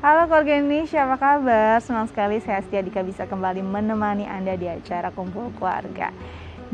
Halo keluarga Indonesia, apa kabar? Senang sekali saya Astia Dika bisa kembali menemani Anda di acara Kumpul Keluarga.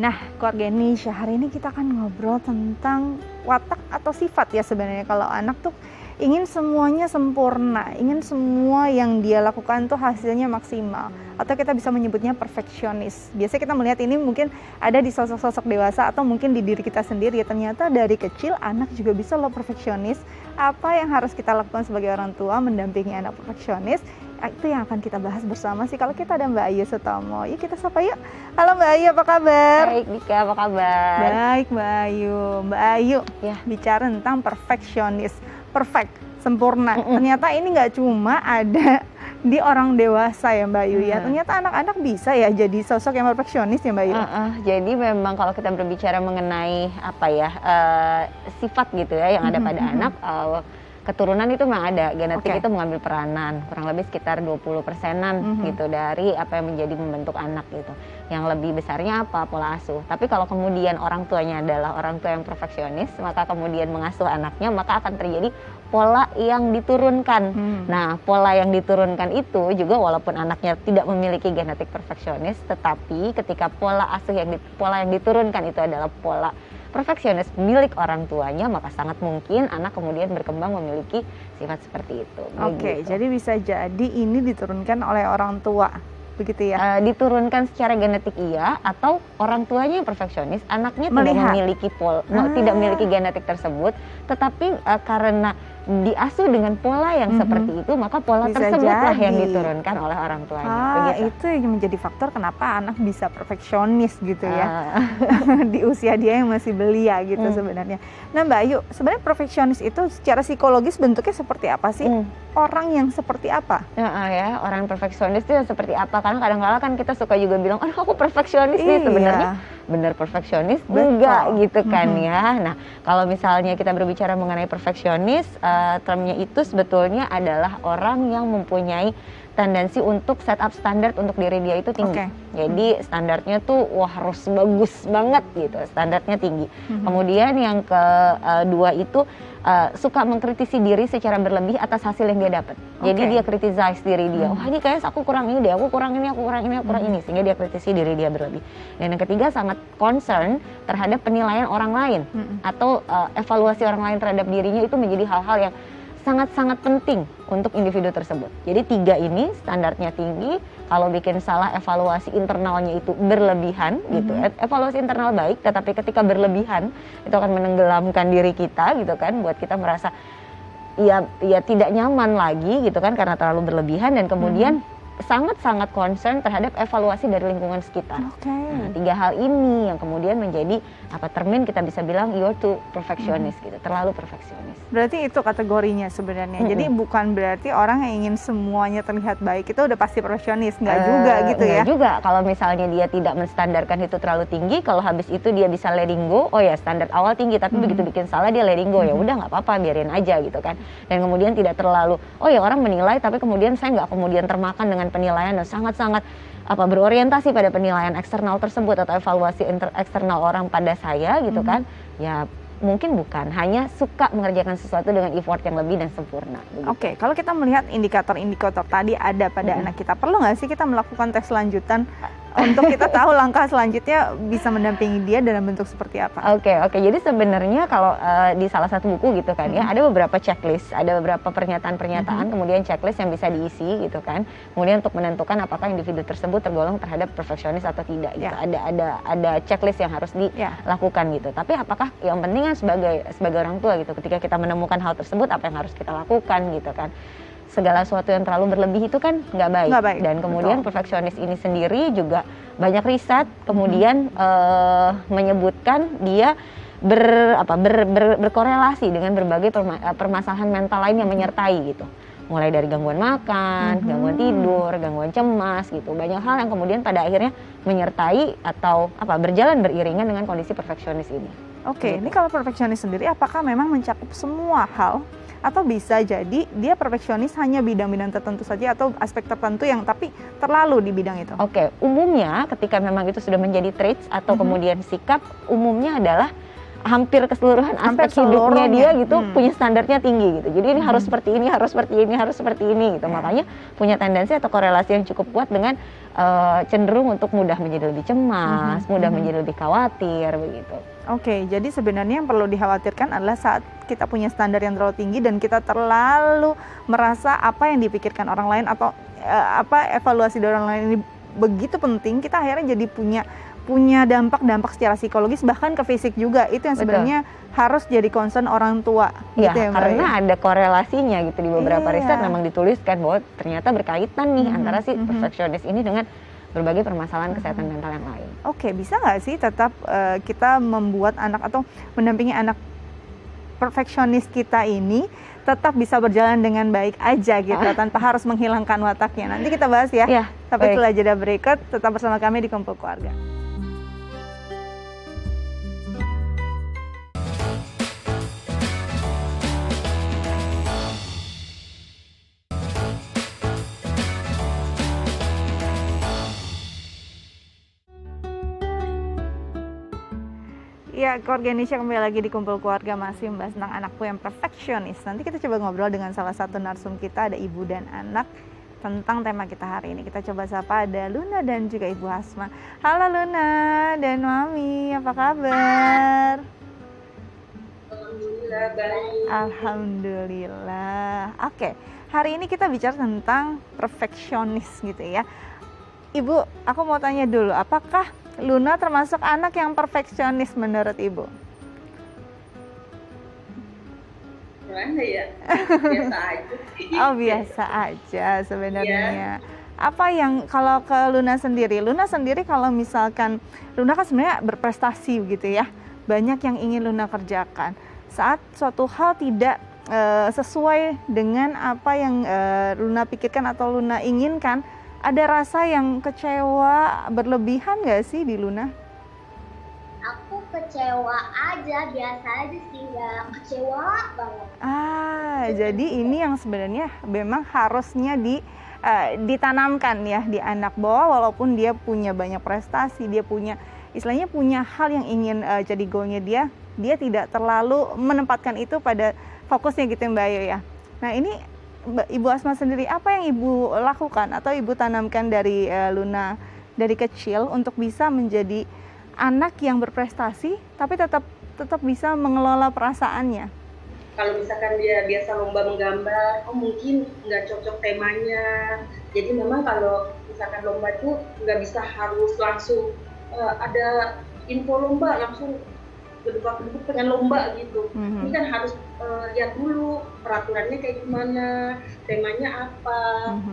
Nah, keluarga Indonesia, hari ini kita akan ngobrol tentang watak atau sifat ya sebenarnya. Kalau anak tuh ingin semuanya sempurna, ingin semua yang dia lakukan tuh hasilnya maksimal. Atau kita bisa menyebutnya perfeksionis. Biasanya kita melihat ini mungkin ada di sosok-sosok dewasa atau mungkin di diri kita sendiri. Ternyata dari kecil anak juga bisa loh perfeksionis. Apa yang harus kita lakukan sebagai orang tua mendampingi anak perfeksionis? Itu yang akan kita bahas bersama sih. Kalau kita ada Mbak Ayu Sutomo, yuk kita sapa yuk. Halo Mbak Ayu, apa kabar? Baik Dika, apa kabar? Baik Mbak Ayu. Mbak Ayu, Ya. bicara tentang perfeksionis, perfect, sempurna. Ternyata ini nggak cuma ada di orang dewasa ya Mbak Ayu ya. Ternyata anak-anak bisa ya jadi sosok yang perfeksionis ya Mbak Ayu. Jadi memang kalau kita berbicara mengenai sifat gitu ya yang ada pada anak, keturunan itu memang ada, genetik itu mengambil peranan kurang lebih sekitar 20%-an gitu dari apa yang menjadi membentuk anak gitu. Yang lebih besarnya apa? Pola asuh. Tapi kalau kemudian orang tuanya adalah orang tua yang perfeksionis, maka kemudian mengasuh anaknya, maka akan terjadi pola yang diturunkan. Nah, pola yang diturunkan itu juga walaupun anaknya tidak memiliki genetik perfeksionis, tetapi ketika pola asuh pola yang diturunkan itu adalah pola perfeksionis milik orang tuanya, maka sangat mungkin anak kemudian berkembang memiliki sifat seperti itu. Oke, jadi bisa jadi ini diturunkan oleh orang tua, begitu ya? Diturunkan secara genetik iya, atau orang tuanya yang perfeksionis, anaknya tidak memiliki genetik tersebut, tetapi karena diasuh dengan pola yang seperti itu, maka pola tersebutlah yang diturunkan oleh orang tuanya. Itu yang menjadi faktor kenapa anak bisa perfeksionis gitu ya. Di usia dia yang masih belia gitu sebenarnya. Nah Mbak Ayu, sebenarnya perfeksionis itu secara psikologis bentuknya seperti apa sih? Orang yang seperti apa? Orang perfeksionis itu seperti apa? Karena kadang-kadang kan kita suka juga bilang, aduh aku perfeksionis nih, sebenarnya benar perfeksionis? Enggak gitu kan ya. Nah, kalau misalnya kita berbicara mengenai perfeksionis, termnya itu sebetulnya adalah orang yang mempunyai tendensi untuk set up standar untuk diri dia itu tinggi. Jadi standarnya tuh harus bagus banget gitu, standarnya tinggi. Kemudian yang kedua itu suka mengkritisi diri secara berlebih atas hasil yang dia dapat. Jadi dia criticize diri dia. Wah ini kayaknya aku kurang ini deh, aku kurang ini, aku kurang ini, aku kurang ini. Sehingga dia kritisi diri dia berlebih. Dan yang ketiga sangat concern terhadap penilaian orang lain. Atau evaluasi orang lain terhadap dirinya itu menjadi hal-hal yang sangat-sangat penting untuk individu tersebut. Jadi tiga ini standarnya tinggi, kalau bikin salah evaluasi internalnya itu berlebihan gitu. Evaluasi internal baik, tetapi ketika berlebihan itu akan menenggelamkan diri kita gitu kan, buat kita merasa ya tidak nyaman lagi gitu kan karena terlalu berlebihan, dan kemudian sangat-sangat concern terhadap evaluasi dari lingkungan sekitar. Nah, tiga hal ini yang kemudian menjadi termin kita bisa bilang you're too perfectionist gitu, terlalu perfeksionis. Berarti itu kategorinya sebenarnya. Jadi bukan berarti orang yang ingin semuanya terlihat baik itu udah pasti perfeksionis, nggak juga gitu ya? Nggak juga, kalau misalnya dia tidak menstandarkan itu terlalu tinggi, kalau habis itu dia bisa letting go, oh ya standar awal tinggi, tapi begitu bikin salah dia letting go, ya udah nggak apa-apa, biarin aja gitu kan. Dan kemudian tidak terlalu, oh ya orang menilai, tapi kemudian saya nggak kemudian termakan dengan penilaian dan sangat-sangat berorientasi pada penilaian eksternal tersebut atau evaluasi eksternal orang pada saya gitu kan, ya mungkin bukan, hanya suka mengerjakan sesuatu dengan effort yang lebih dan sempurna. Oke, kalau kita melihat indikator-indikator tadi ada pada anak kita, perlu nggak sih kita melakukan tes lanjutan untuk kita tahu langkah selanjutnya bisa mendampingi dia dalam bentuk seperti apa? Oke, jadi sebenarnya kalau di salah satu buku gitu kan ya, ada beberapa checklist, ada beberapa pernyataan-pernyataan, kemudian checklist yang bisa diisi gitu kan. Kemudian untuk menentukan apakah individu tersebut tergolong terhadap perfeksionis atau tidak gitu. Ada checklist yang harus dilakukan gitu. Tapi apakah yang penting kan sebagai orang tua gitu, ketika kita menemukan hal tersebut apa yang harus kita lakukan gitu kan. Segala sesuatu yang terlalu berlebih itu kan nggak baik. Dan kemudian perfeksionis ini sendiri juga banyak riset kemudian menyebutkan dia berkorelasi dengan berbagai permasalahan mental lain yang menyertai gitu. Mulai dari gangguan makan, gangguan tidur, gangguan cemas gitu. Banyak hal yang kemudian pada akhirnya menyertai atau berjalan beriringan dengan kondisi perfeksionis ini. Oke, ini kalau perfeksionis sendiri apakah memang mencakup semua hal? Atau bisa jadi dia perfeksionis hanya bidang-bidang tertentu saja atau aspek tertentu yang tapi terlalu di bidang itu? Oke, umumnya ketika memang itu sudah menjadi traits atau kemudian sikap, umumnya adalah hampir keseluruhan Hampir aspek hidupnya dia seluruhnya. gitu punya standarnya tinggi gitu. Jadi ini harus seperti ini, harus seperti ini, harus seperti ini gitu. Makanya punya tendensi atau korelasi yang cukup kuat dengan cenderung untuk mudah menjadi lebih cemas, mudah menjadi lebih khawatir begitu. Oke, jadi sebenarnya yang perlu dikhawatirkan adalah saat kita punya standar yang terlalu tinggi dan kita terlalu merasa apa yang dipikirkan orang lain atau evaluasi dari orang lain ini begitu penting, kita akhirnya jadi punya dampak secara psikologis bahkan ke fisik juga. Itu yang sebenarnya harus jadi concern orang tua. Ya, gitu ya, Mbak, karena ada korelasinya gitu di beberapa riset Iya. memang dituliskan bahwa ternyata berkaitan nih antara si perfeksionis ini dengan berbagai permasalahan kesehatan mental yang lain. Oke, bisa nggak sih tetap kita membuat anak atau mendampingi anak perfeksionis kita ini tetap bisa berjalan dengan baik aja gitu tanpa harus menghilangkan wataknya. Nanti kita bahas ya. Ya, Tapi baik. setelah jeda berikut tetap bersama kami di Kumpul Keluarga. Ya, Keluarga Indonesia kembali lagi di Kumpul Keluarga, masih membahas tentang anakku yang perfeksionis. Nanti kita coba ngobrol dengan salah satu narsum kita, ada ibu dan anak, tentang tema kita hari ini. Kita coba sapa, ada Luna dan juga Ibu Hasma. Halo Luna dan Mami, apa kabar? Alhamdulillah baik. Alhamdulillah. Oke, hari ini kita bicara tentang perfeksionis gitu ya. Ibu, aku mau tanya dulu, apakah Luna termasuk anak yang perfeksionis menurut Ibu? Gimana ya? Biasa aja sih. Oh, biasa aja sebenarnya. Apa yang kalau ke Luna sendiri kalau misalkan Luna kan sebenarnya berprestasi gitu ya, banyak yang ingin Luna kerjakan. Saat suatu hal tidak sesuai dengan apa yang Luna pikirkan atau Luna inginkan, ada rasa yang kecewa berlebihan nggak sih di Luna? Aku kecewa aja, biasa aja sih, nggak kecewa banget. Jadi ini yang sebenarnya memang harusnya ditanamkan ya di anak, bahwa walaupun dia punya banyak prestasi, dia punya istilahnya punya hal yang ingin jadi goalnya dia tidak terlalu menempatkan itu pada fokusnya gitu Mbak Ayu ya. Nah ini Ibu Asma sendiri, apa yang Ibu lakukan atau Ibu tanamkan dari Luna dari kecil untuk bisa menjadi anak yang berprestasi tapi tetap bisa mengelola perasaannya? Kalau misalkan dia biasa lomba menggambar, mungkin nggak cocok temanya. Jadi memang kalau misalkan lomba itu nggak bisa harus langsung ada info lomba langsung gedebak-gedebuk pengen lomba gitu. Ini kan harus lihat dulu peraturannya kayak gimana, temanya apa.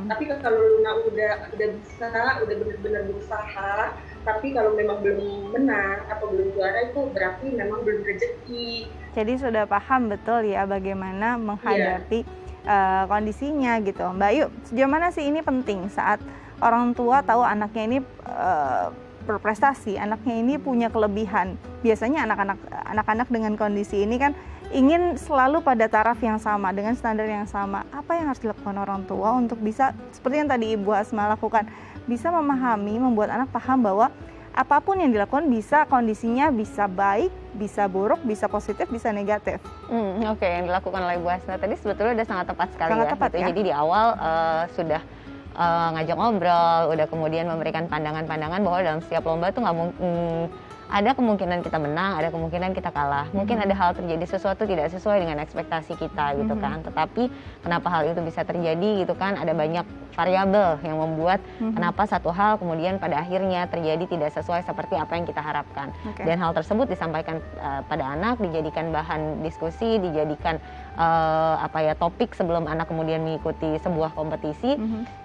Tapi kalau Luna udah bisa, udah benar-benar berusaha, tapi kalau memang belum menang atau belum juara, itu berarti memang belum rezeki. Jadi sudah paham betul ya bagaimana menghadapi kondisinya gitu. Mbak Ayu, sejauh mana sih ini penting saat orang tua tahu anaknya ini berprestasi, anaknya ini punya kelebihan. Biasanya anak-anak dengan kondisi ini kan ingin selalu pada taraf yang sama, dengan standar yang sama. Apa yang harus dilakukan orang tua untuk bisa, seperti yang tadi Ibu Asma lakukan, bisa memahami, membuat anak paham bahwa apapun yang dilakukan bisa kondisinya bisa baik, bisa buruk, bisa positif, bisa negatif. Oke, yang dilakukan oleh Bu Hasna tadi sebetulnya udah sangat tepat sekali. Sangat ya. tepat Gitu. ya. Jadi di awal sudah ngajak ngobrol, udah kemudian memberikan pandangan-pandangan bahwa dalam setiap lomba tuh nggak mungkin ada kemungkinan kita menang, ada kemungkinan kita kalah. Mungkin ada hal terjadi sesuatu tidak sesuai dengan ekspektasi kita gitu kan. Tetapi kenapa hal itu bisa terjadi gitu kan? Ada banyak variabel yang membuat kenapa satu hal kemudian pada akhirnya terjadi tidak sesuai seperti apa yang kita harapkan. Dan hal tersebut disampaikan pada anak, dijadikan bahan diskusi, dijadikan topik sebelum anak kemudian mengikuti sebuah kompetisi.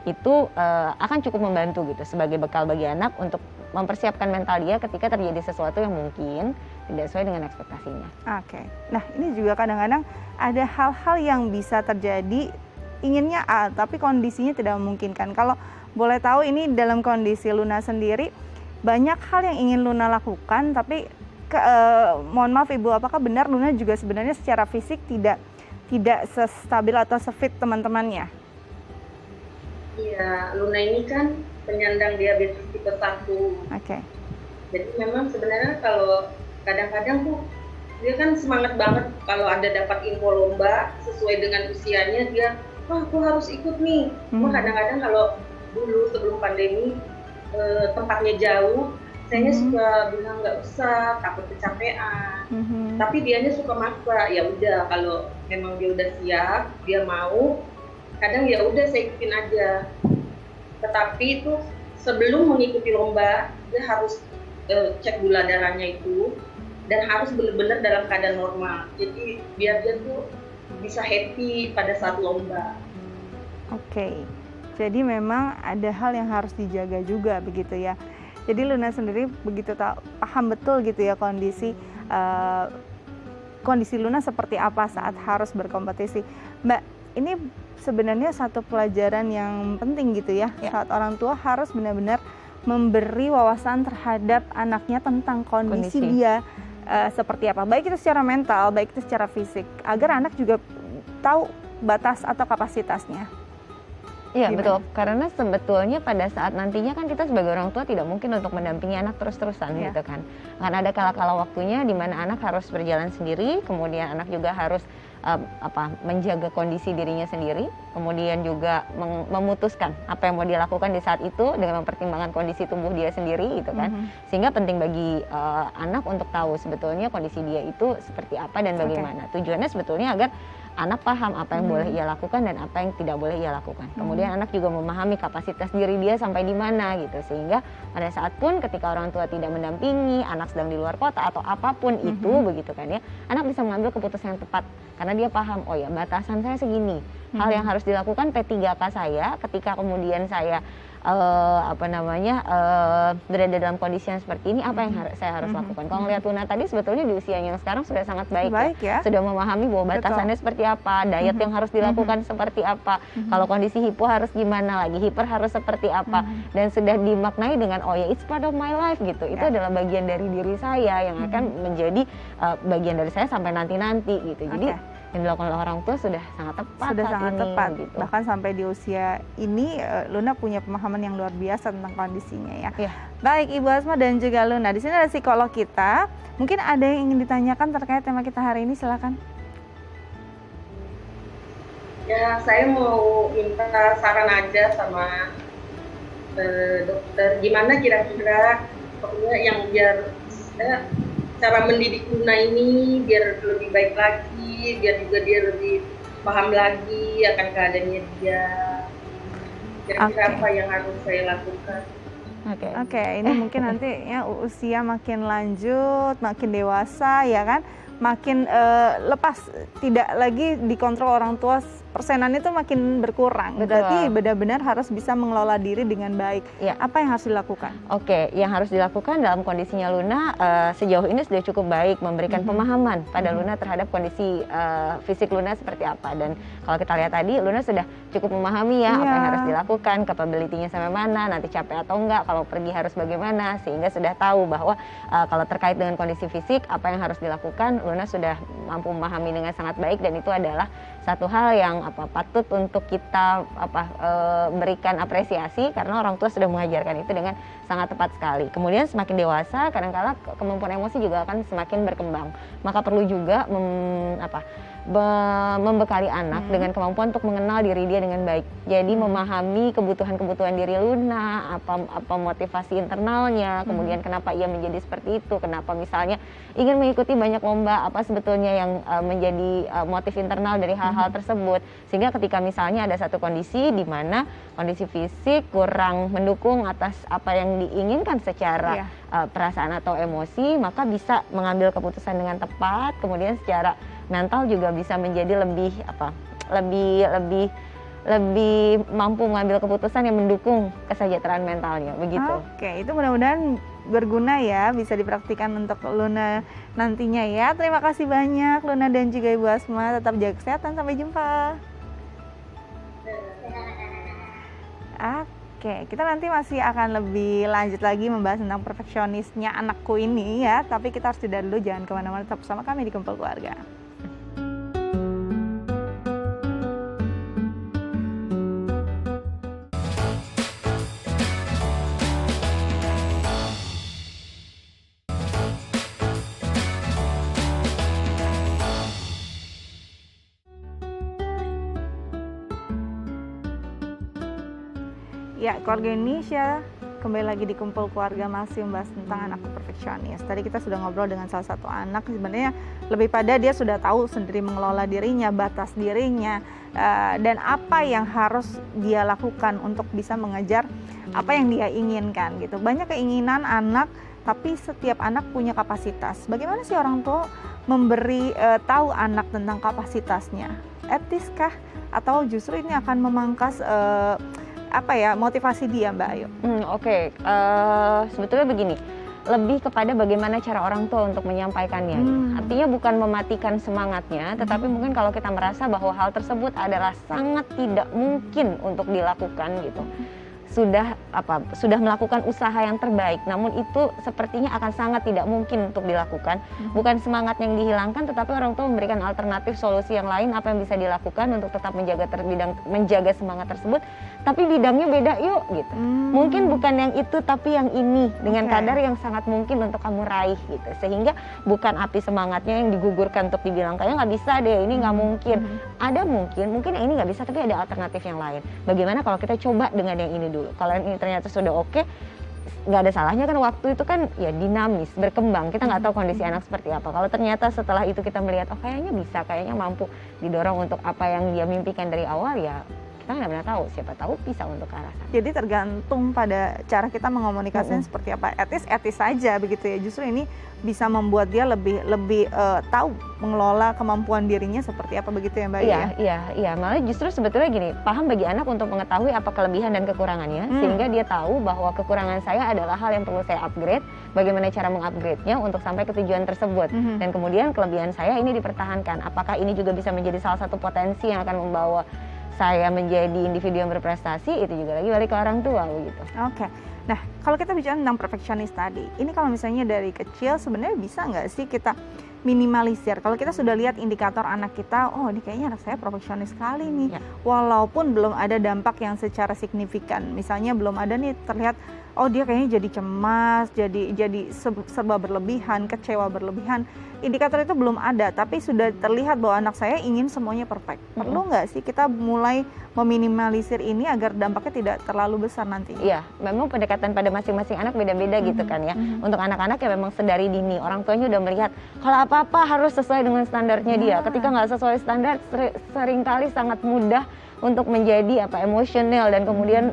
Itu akan cukup membantu gitu sebagai bekal bagi anak untuk mempersiapkan mental dia ketika terjadi sesuatu yang mungkin tidak sesuai dengan ekspektasinya. Oke. Nah, ini juga kadang-kadang ada hal-hal yang bisa terjadi, inginnya A, tapi kondisinya tidak memungkinkan. Kalau boleh tahu ini dalam kondisi Luna sendiri, banyak hal yang ingin Luna lakukan, tapi mohon maaf Ibu, apakah benar Luna juga sebenarnya secara fisik tidak sestabil atau sefit teman-temannya? Iya, Luna ini kan penyandang diabetes tipe 1. Oke. Jadi memang sebenarnya kalau kadang-kadang tuh dia kan semangat banget kalau ada dapat info lomba sesuai dengan usianya, dia wah aku harus ikut nih. Cuma kadang-kadang kalau dulu sebelum pandemi tempatnya jauh, saya suka bilang nggak usah, takut kecapean. Tapi dianya suka maksa, ya udah kalau memang dia udah siap, dia mau, kadang ya udah saya ikutin aja. Tetapi itu sebelum mengikuti lomba, dia harus cek gula darahnya itu dan harus benar-benar dalam keadaan normal. Jadi biar dia tuh bisa happy pada saat lomba. Oke. Jadi memang ada hal yang harus dijaga juga begitu ya. Jadi Luna sendiri begitu paham betul gitu ya kondisi Luna seperti apa saat harus berkompetisi. Mbak, ini sebenarnya satu pelajaran yang penting gitu ya. Saat orang tua harus benar-benar memberi wawasan terhadap anaknya tentang kondisi dia seperti apa. Baik itu secara mental, baik itu secara fisik. Agar anak juga tahu batas atau kapasitasnya. Iya betul, karena sebetulnya pada saat nantinya kan kita sebagai orang tua tidak mungkin untuk mendampingi anak terus-terusan gitu kan. Karena ada kala-kala waktunya di mana anak harus berjalan sendiri, kemudian anak juga harus menjaga kondisi dirinya sendiri, kemudian juga memutuskan apa yang mau dia lakukan di saat itu dengan mempertimbangkan kondisi tubuh dia sendiri gitu kan. Sehingga penting bagi anak untuk tahu sebetulnya kondisi dia itu seperti apa dan bagaimana. Tujuannya sebetulnya agar anak paham apa yang boleh ia lakukan dan apa yang tidak boleh ia lakukan. Kemudian anak juga memahami kapasitas diri dia sampai di mana gitu, sehingga pada saat pun ketika orang tua tidak mendampingi, anak sedang di luar kota atau apapun itu begitu kan ya, anak bisa mengambil keputusan yang tepat karena dia paham, oh ya batasan saya segini. Hal yang harus dilakukan P3K saya ketika kemudian saya berada dalam kondisi yang seperti ini, apa yang saya harus lakukan. Kalau ngelihat Luna tadi sebetulnya di usia yang sekarang sudah sangat baik ya. Sudah memahami bahwa batasannya seperti apa, diet yang harus dilakukan seperti apa, kalau kondisi hipo harus gimana lagi, hiper harus seperti apa, dan sudah dimaknai dengan oh ya it's part of my life gitu. Itu adalah bagian dari diri saya yang akan menjadi bagian dari saya sampai nanti-nanti gitu. Jadi yang dilakukan oleh orang tua sudah sangat tepat. Sudah sangat tepat. Gitu. Bahkan sampai di usia ini Luna punya pemahaman yang luar biasa tentang kondisinya ya. Baik Ibu Asma dan juga Luna, di sini ada psikolog kita. Mungkin ada yang ingin ditanyakan terkait tema kita hari ini, silakan. Ya, saya mau minta saran aja sama dokter. Gimana kira-kira pokoknya yang biar cara mendidik Luna ini biar lebih baik lagi, biar juga dia lebih paham lagi akan keadaannya dia. Kira-kira apa yang harus saya lakukan? Oke, ini mungkin nanti ya usia makin lanjut, makin dewasa ya kan, makin lepas, tidak lagi dikontrol orang tua, persenan itu makin berkurang. Berarti benar-benar harus bisa mengelola diri dengan baik. Apa yang harus dilakukan? Oke, yang harus dilakukan dalam kondisinya Luna sejauh ini sudah cukup baik, memberikan pemahaman pada Luna terhadap kondisi fisik Luna seperti apa. Dan kalau kita lihat tadi, Luna sudah cukup memahami ya apa yang harus dilakukan, capability-nya sampai mana, nanti capek atau enggak, kalau pergi harus bagaimana, sehingga sudah tahu bahwa kalau terkait dengan kondisi fisik, apa yang harus dilakukan, Luna sudah mampu memahami dengan sangat baik, dan itu adalah satu hal yang patut untuk kita berikan apresiasi karena orang tua sudah mengajarkan itu dengan sangat tepat sekali. Kemudian semakin dewasa, kadang-kala kemampuan emosi juga akan semakin berkembang. Maka perlu juga membekali anak dengan kemampuan untuk mengenal diri dia dengan baik. Jadi memahami kebutuhan-kebutuhan diri Luna, apa motivasi internalnya, kemudian kenapa ia menjadi seperti itu, kenapa misalnya ingin mengikuti banyak lomba, apa sebetulnya yang menjadi motif internal dari hal-hal tersebut. Sehingga ketika misalnya ada satu kondisi di mana kondisi fisik kurang mendukung atas apa yang diinginkan secara perasaan atau emosi, maka bisa mengambil keputusan dengan tepat, kemudian secara mental juga bisa menjadi lebih mampu mengambil keputusan yang mendukung kesejahteraan mentalnya, begitu. Oke, itu mudah-mudahan berguna ya, bisa dipraktikkan untuk Luna nantinya ya. Terima kasih banyak Luna dan juga Ibu Asma, tetap jaga kesehatan, sampai jumpa. Oke, kita nanti masih akan lebih lanjut lagi membahas tentang perfeksionisnya anakku ini ya, tapi kita harus jeda dulu, jangan kemana-mana, tetap bersama kami di Kumpul Keluarga. Ya, keluarga Indonesia kembali lagi di Kumpul Keluarga masih membahas tentang anak perfeksionis. Tadi kita sudah ngobrol dengan salah satu anak, sebenarnya lebih pada dia sudah tahu sendiri mengelola dirinya, batas dirinya, dan apa yang harus dia lakukan untuk bisa mengejar apa yang dia inginkan gitu. Banyak keinginan anak, tapi setiap anak punya kapasitas. Bagaimana sih orang tua memberi tahu anak tentang kapasitasnya? Etiskah atau justru ini akan memangkas motivasi dia, Mbak Ayu? Oke. Sebetulnya begini, lebih kepada bagaimana cara orang tua untuk menyampaikannya. Artinya bukan mematikan semangatnya, tetapi mungkin kalau kita merasa bahwa hal tersebut adalah sangat tidak mungkin untuk dilakukan gitu. Sudah melakukan usaha yang terbaik, namun itu sepertinya akan sangat tidak mungkin untuk dilakukan. Bukan semangat yang dihilangkan, tetapi orang tua memberikan alternatif solusi yang lain apa yang bisa dilakukan untuk tetap menjaga semangat tersebut, tapi bidangnya beda yuk gitu. Mungkin bukan yang itu tapi yang ini dengan kadar yang sangat mungkin untuk kamu raih gitu. Sehingga bukan api semangatnya yang digugurkan untuk dibilang kayak nggak bisa deh, ini nggak mungkin. Ada mungkin yang ini nggak bisa, tapi ada alternatif yang lain. Bagaimana kalau kita coba dengan yang ini dulu? Kalau ini ternyata sudah oke, nggak ada salahnya kan. Waktu itu kan ya dinamis, berkembang, kita nggak tahu kondisi anak seperti apa. Kalau ternyata setelah itu kita melihat oh kayaknya bisa, kayaknya mampu didorong untuk apa yang dia mimpikan dari awal, ya kita nggak pernah tahu, siapa tahu bisa untuk ke arah sana. Jadi tergantung pada cara kita mengomunikasikan seperti apa. Etis saja begitu ya. Justru ini bisa membuat dia lebih tahu mengelola kemampuan dirinya seperti apa begitu ya, Mbak? Iya. Malah justru sebetulnya gini, paham bagi anak untuk mengetahui apa kelebihan dan kekurangannya, sehingga dia tahu bahwa kekurangan saya adalah hal yang perlu saya upgrade, bagaimana cara mengupgrade-nya untuk sampai ke tujuan tersebut. Dan kemudian kelebihan saya ini dipertahankan. Apakah ini juga bisa menjadi salah satu potensi yang akan membawa saya menjadi individu yang berprestasi, itu juga lagi balik ke orang tua begitu. Oke. Nah, kalau kita bicara tentang perfeksionis tadi, ini kalau misalnya dari kecil sebenarnya bisa nggak sih kita minimalisir? Kalau kita sudah lihat indikator anak kita, oh ini kayaknya anak saya perfeksionis sekali nih, walaupun belum ada dampak yang secara signifikan. Misalnya belum ada nih terlihat, oh dia kayaknya jadi cemas, jadi serba berlebihan, kecewa berlebihan. Indikator itu belum ada, tapi sudah terlihat bahwa anak saya ingin semuanya perfect. Perlu nggak sih kita mulai meminimalisir ini agar dampaknya tidak terlalu besar nanti? Iya, memang pendekatan pada masing-masing anak beda-beda gitu kan ya. Untuk anak-anak yang memang sedari dini, orang tuanya udah melihat kalau apa-apa harus sesuai dengan standarnya dia. Ketika nggak sesuai standar, seringkali sangat mudah untuk menjadi emosional dan kemudian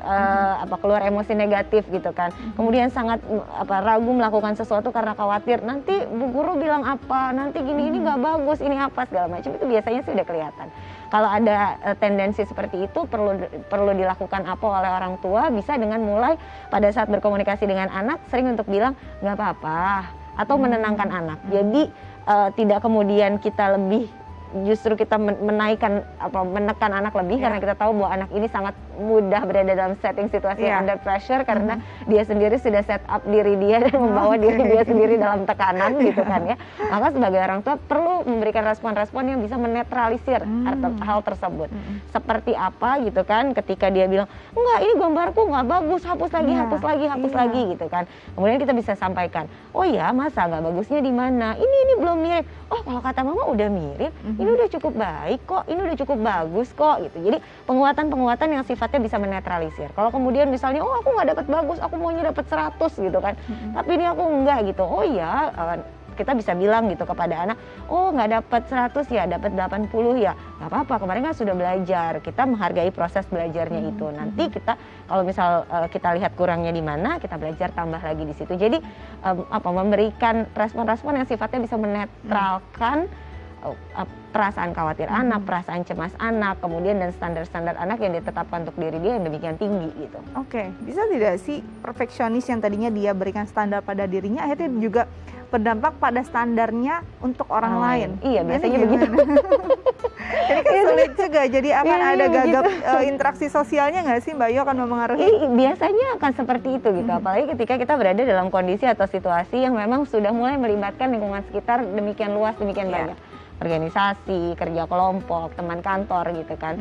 keluar emosi negatif gitu kan. Kemudian sangat ragu melakukan sesuatu karena khawatir nanti bu guru bilang apa, nanti gini ini nggak bagus, ini apa segala macam. Itu biasanya sih udah kelihatan. Kalau ada tendensi seperti itu perlu dilakukan apa oleh orang tua, bisa dengan mulai pada saat berkomunikasi dengan anak sering untuk bilang nggak apa-apa atau menenangkan anak. Jadi tidak kemudian kita justru kita menekan anak lebih karena kita tahu bahwa anak ini sangat mudah berada dalam setting situasi under pressure karena dia sendiri sudah set up diri dia dan membawa diri dia sendiri dalam tekanan gitu kan ya. Maka sebagai orang tua perlu memberikan respon-respon yang bisa menetralisir hal tersebut. Seperti apa gitu kan, ketika dia bilang enggak ini gambarku nggak bagus, hapus lagi gitu kan. Kemudian kita bisa sampaikan, oh ya masa nggak bagusnya di mana, ini belum mirip, oh kalau kata mama udah mirip, ini udah cukup baik kok, ini udah cukup bagus kok gitu. Jadi penguatan yang sifatnya bisa menetralisir. Kalau kemudian misalnya oh aku nggak dapat bagus, aku maunya dapat 100 gitu kan, tapi ini aku enggak gitu, oh ya kita bisa bilang gitu kepada anak, oh nggak dapat 100 ya, dapat 80 ya, nggak apa-apa, kemarin kan sudah belajar, kita menghargai proses belajarnya itu. Nanti kita kalau misal kita lihat kurangnya di mana, kita belajar tambah lagi di situ. Jadi memberikan respon-respon yang sifatnya bisa menetralkan perasaan khawatir anak, perasaan cemas anak, kemudian dan standar-standar anak yang ditetapkan untuk diri dia yang demikian tinggi gitu. Oke, bisa tidak sih perfeksionis yang tadinya dia berikan standar pada dirinya akhirnya juga berdampak pada standarnya untuk orang lain? Iya, biasanya begitu. Jadi kan sulit juga, jadi akan ada gagap interaksi sosialnya nggak sih Mbak Yu akan mempengaruhi? Biasanya akan seperti itu gitu, apalagi ketika kita berada dalam kondisi atau situasi yang memang sudah mulai melibatkan lingkungan sekitar demikian luas, demikian banyak. Organisasi, kerja kelompok, teman kantor gitu kan.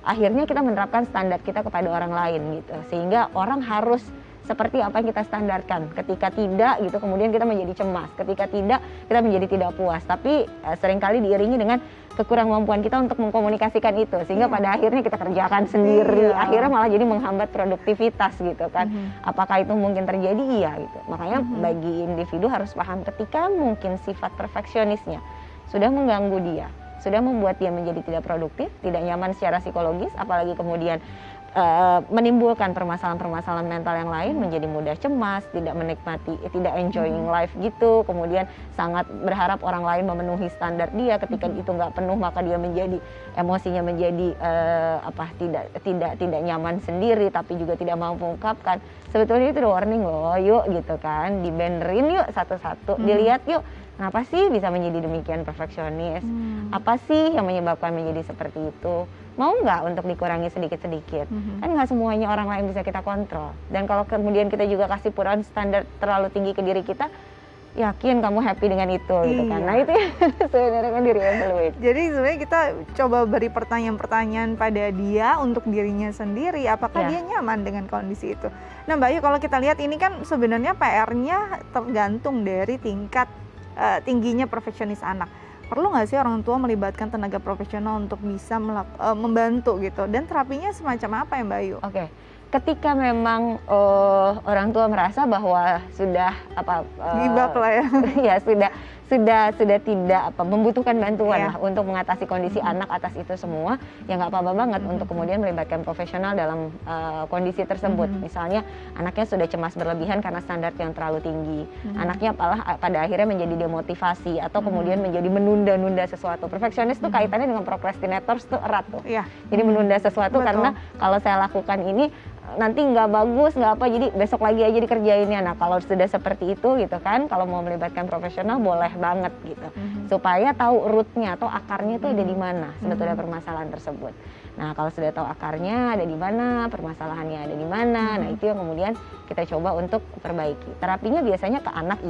Akhirnya kita menerapkan standar kita kepada orang lain gitu, sehingga orang harus seperti apa yang kita standarkan. Ketika tidak gitu kemudian kita menjadi cemas, ketika tidak kita menjadi tidak puas. Tapi seringkali diiringi dengan kemampuan kita untuk mengkomunikasikan itu, sehingga pada akhirnya kita kerjakan sendiri, akhirnya malah jadi menghambat produktivitas gitu kan. Apakah itu mungkin terjadi? Iya gitu. Makanya bagi individu harus paham ketika mungkin sifat perfeksionisnya sudah mengganggu dia, sudah membuat dia menjadi tidak produktif, tidak nyaman secara psikologis, apalagi kemudian menimbulkan permasalahan-permasalahan mental yang lain, menjadi mudah cemas, tidak menikmati, tidak enjoying life gitu, kemudian sangat berharap orang lain memenuhi standar dia, ketika itu nggak penuh maka dia menjadi emosinya menjadi tidak nyaman sendiri, tapi juga tidak mampu mengungkapkan. Sebetulnya itu udah warning loh, yuk gitu kan, dibenerin yuk satu-satu, dilihat yuk kenapa sih bisa menjadi demikian perfeksionis, apa sih yang menyebabkan menjadi seperti itu. Mau nggak untuk dikurangi sedikit-sedikit? Kan nggak semuanya orang lain bisa kita kontrol. Dan kalau kemudian kita juga kasih puraan standar terlalu tinggi ke diri kita, yakin kamu happy dengan itu gitu kan. Nah itu sebenarnya kan diri evaluate. Jadi sebenarnya kita coba beri pertanyaan-pertanyaan pada dia untuk dirinya sendiri, apakah dia nyaman dengan kondisi itu. Nah Mbak Ayu, kalau kita lihat ini kan sebenarnya PR-nya tergantung dari tingkat tingginya perfeksionis anak. Perlu nggak sih orang tua melibatkan tenaga profesional untuk bisa membantu gitu? Dan terapinya semacam apa ya Mbak Ayu? Oke, ketika memang orang tua merasa bahwa sudah gibap lah ya, ya sudah tidak membutuhkan bantuan lah untuk mengatasi kondisi anak atas itu semua, ya nggak apa-apa banget untuk kemudian melibatkan profesional dalam kondisi tersebut. Misalnya anaknya sudah cemas berlebihan karena standar yang terlalu tinggi, anaknya pada akhirnya menjadi demotivasi atau kemudian menjadi menunda-nunda sesuatu. Perfeksionis tuh kaitannya dengan procrastinators tuh erat tuh. Jadi menunda sesuatu karena kalau saya lakukan ini nanti nggak bagus, nggak apa, jadi besok lagi aja dikerjainnya. Nah kalau sudah seperti itu gitu kan, kalau mau melibatkan profesional boleh banget gitu, supaya tahu rootnya atau akarnya itu ada di mana sebetulnya permasalahan tersebut. Nah kalau sudah tahu akarnya ada di mana, permasalahannya ada di mana, nah itu yang kemudian kita coba untuk perbaiki. Terapinya biasanya ke anak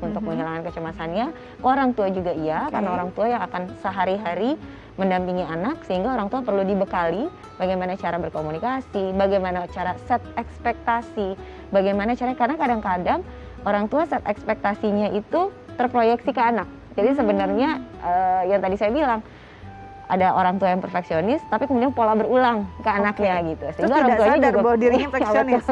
untuk menghilangkan kecemasannya, ke orang tua juga karena orang tua yang akan sehari-hari mendampingi anak, sehingga orang tua perlu dibekali bagaimana cara berkomunikasi, bagaimana cara set ekspektasi, bagaimana cara, karena kadang-kadang orang tua set ekspektasinya itu terproyeksi ke anak. Jadi sebenarnya yang tadi saya bilang, ada orang tua yang perfeksionis tapi kemudian pola berulang ke anaknya gitu, sehingga orang tuanya juga bahwa dirinya perfeksionis.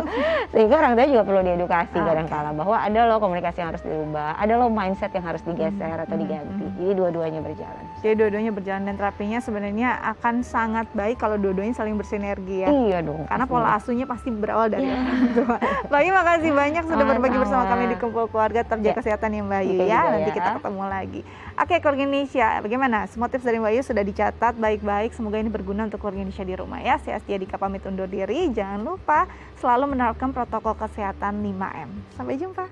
Sehingga orang tua juga perlu diedukasi kadang-kala bahwa ada loh komunikasi yang harus dirubah, ada loh mindset yang harus digeser atau diganti. Jadi dua-duanya berjalan. Jadi dua-duanya berjalan, dan terapinya sebenarnya akan sangat baik kalau dua-duanya saling bersinergi ya. Iya dong. Karena pola asuhnya pasti berawal dari orang tua. Mbak Ayu, makasih banyak sudah berbagi bersama kami di Kumpul Keluarga. Terjaga kesehatan ya Mbak Ayu ya. Nanti kita ketemu lagi. Oke, keluarga Indonesia, bagaimana? Semua tips dari Mbak Ayu sudah dicatat baik-baik. Semoga ini berguna untuk keluarga Indonesia di rumah ya. Saya Astia Dika pamit undur diri. Jangan lupa selalu menerapkan protokol kesehatan 5M. Sampai jumpa.